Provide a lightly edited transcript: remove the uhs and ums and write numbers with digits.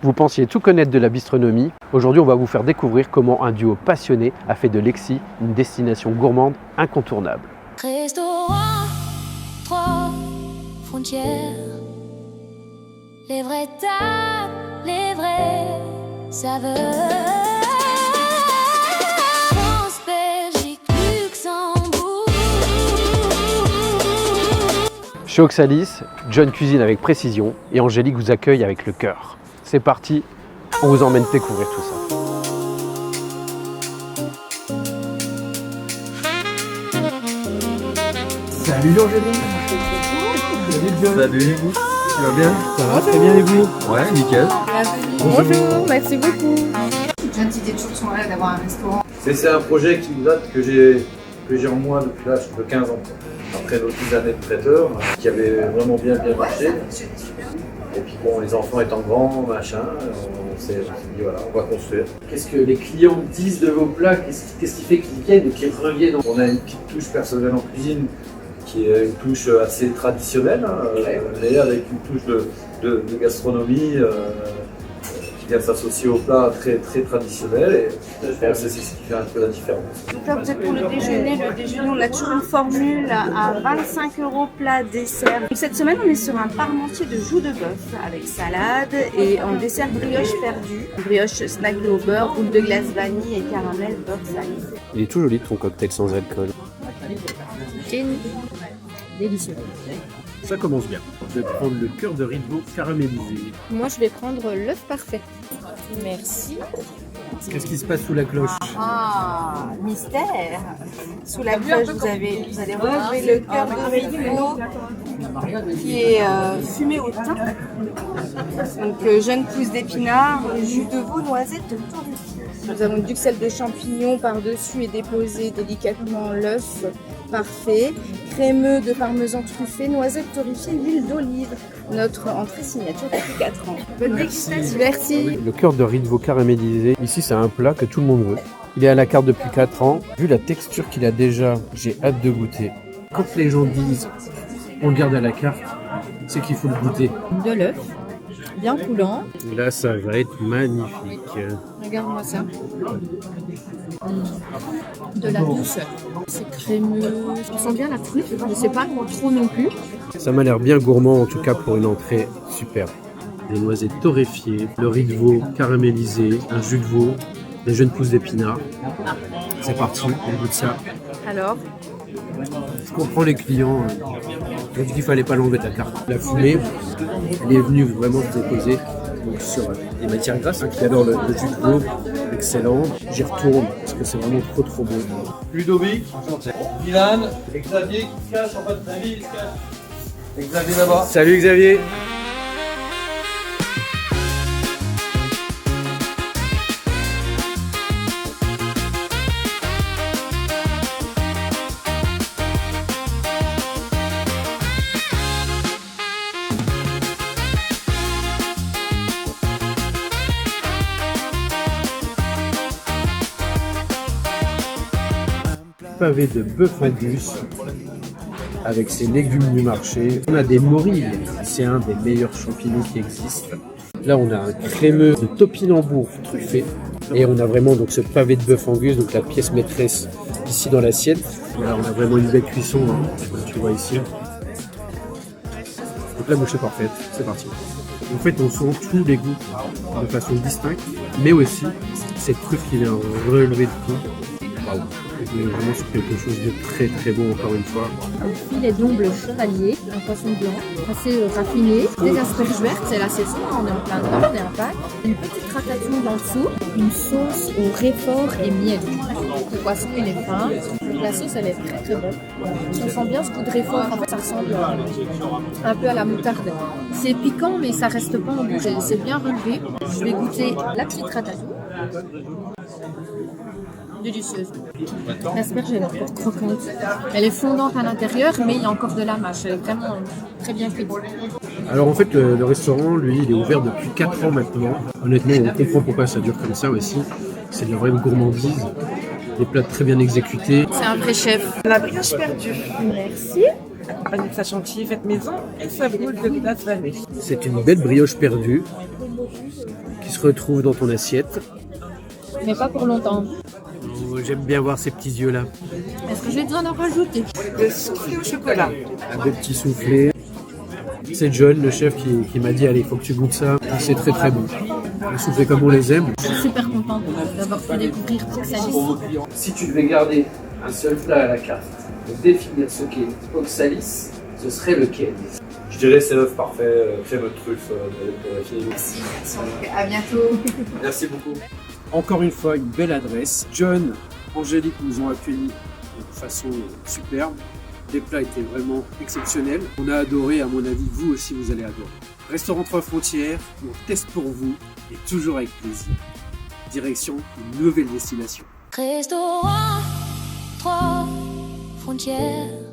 Vous pensiez tout connaître de la bistronomie. Aujourd'hui, on va vous faire découvrir comment un duo passionné a fait de Lexi une destination gourmande incontournable. Restaurant, 3 frontières, les vraies tables, les vraies saveurs. France, Belgique, Luxembourg. Chez Oxalis, John cuisine avec précision et Angélique vous accueille avec le cœur. C'est parti, on vous emmène découvrir tout ça. Salut Angélique. Salut John. Salut, tu vas bien? Ça va très bien et vous? Ouais, nickel. Bonjour, merci beaucoup. John, tu étais toujours son rêve d'avoir un restaurant. C'est un projet qui date que j'ai en moi depuis l'âge de 15 ans. Après nos 10 années de traiteur, qui avait vraiment bien marché. Et puis bon, les enfants étant grands, machin, on s'est dit voilà, on va construire. Qu'est-ce que les clients disent de vos plats? Qu'est-ce qui fait qu'ils viennent et qu'ils reviennent? On a une petite touche personnelle en cuisine qui est une touche assez traditionnelle, mais avec une touche de gastronomie qui vient s'associer au plat très traditionnel. Et c'est ce qui fait un peu la différence. Donc là, vous êtes pour le déjeuner. Le déjeuner, on a toujours une formule à 25 € plat, dessert. Donc, cette semaine, on est sur un parmentier de joues de bœuf avec salade et en dessert brioche perdue. Brioche snack au beurre, boule de glace vanille et caramel beurre salé. Il est tout joli ton cocktail sans alcool. Délicieux. Ça commence bien. Je vais prendre le cœur de rideau caramélisé. Moi, je vais prendre l'œuf parfait. Merci. Qu'est-ce qui se passe sous la cloche? Ah, mystère. Sous la cloche, vous allez retrouver le cœur de rideau qui est fumé au thym. Donc, jeune pousse d'épinards, jus de veau, noisettes, torréfiées. Nous avons du sel de champignons par-dessus et déposé délicatement l'œuf parfait, crémeux de parmesan truffé, noisettes torréfiées, huile d'olive. Notre entrée signature depuis 4 ans. Bonne dégustation. Merci. Le cœur de riz de veau caramélisé, ici c'est un plat que tout le monde veut. Il est à la carte depuis 4 ans. Vu la texture qu'il a déjà, j'ai hâte de goûter. Quand les gens disent on le garde à la carte, c'est qu'il faut le goûter. De l'œuf, bien coulant. Là ça va être magnifique. Regarde-moi ça. De la douceur. C'est crémeux. On sent bien la truffe, mais c'est pas trop non plus. Ça m'a l'air bien gourmand en tout cas pour une entrée superbe. Des noisettes torréfiées, le riz de veau caramélisé, un jus de veau, des jeunes pousses d'épinards. C'est parti, on goûte ça. Alors, Je comprends les clients. On dit qu'il fallait pas l'enlever de la carte. La fumée, elle est venue vraiment se déposer donc, sur les matières grasses. Qui adore le jus de veau, excellent. J'y retourne parce que c'est vraiment trop bon. Ludovic, Milan, et Xavier qui se cache en bas de Xavier, il se cache. Et Xavier là-bas. Salut Xavier. Pavé de bœuf angus avec ses légumes du marché. On a des morilles, c'est un des meilleurs champignons qui existent. Là, on a un crémeux de topinambour truffé et on a vraiment donc ce pavé de bœuf angus, donc la pièce maîtresse ici dans l'assiette. Voilà, on a vraiment une belle cuisson, comme tu vois ici. Donc la bouche est parfaite, c'est parti. En fait, on sent tous les goûts de façon distincte, mais aussi cette truffe qui vient relever le tout. Waouh. On est vraiment sur quelque chose de très bon encore une fois. Un filet d'omble chevalier, un poisson blanc, assez raffiné. Des asperges vertes, c'est la saison, on est en plein dedans, on est en Pâques. Une petite ratatouille en dessous, une sauce au réfort et miel. Le poisson il est fin, la sauce elle est très bonne. On sent bien ce goût de réfort, en fait ça ressemble un peu à la moutarde. C'est piquant mais ça reste pas en bouche, c'est bien relevé. Je vais goûter la petite ratatouille. Délicieuse. L'asperge elle est encore croquante. Elle est fondante à l'intérieur, mais il y a encore de la mâche. Elle est vraiment très bien cuite. Alors en fait, le restaurant, lui, il est ouvert depuis 4 ans maintenant. Honnêtement, on comprend pourquoi ça dure comme ça aussi. C'est de la vraie gourmandise. Des plats très bien exécutés. c'est un vrai chef. La brioche perdue. Merci. Vanessa chantilly faite maison et sa boule de glace vanille. C'est une belle brioche perdue. qui se retrouve dans ton assiette. Mais pas pour longtemps. Oh, j'aime bien voir ces petits yeux là. Est-ce que j'ai besoin d'en rajouter? Le soufflé au chocolat. Un des petits soufflés. C'est John, le chef, qui m'a dit allez, il faut que tu goûtes ça. C'est très très bon. Un soufflé comme on les aime. Je suis super contente d'avoir pu découvrir Oxalis. Si tu devais garder un seul plat à la carte pour définir ce qu'est Oxalis, ce serait lequel? Je dirais c'est l'œuf parfait, crème truffe de la fille. Merci. À bientôt. Merci beaucoup. Encore une fois, une belle adresse. John, Angélique nous ont accueillis de façon superbe. Les plats étaient vraiment exceptionnels. On a adoré, à mon avis, vous aussi vous allez adorer. Restaurant 3 Frontières, on teste pour vous et toujours avec plaisir. Direction une nouvelle destination. Restaurant 3 Frontières.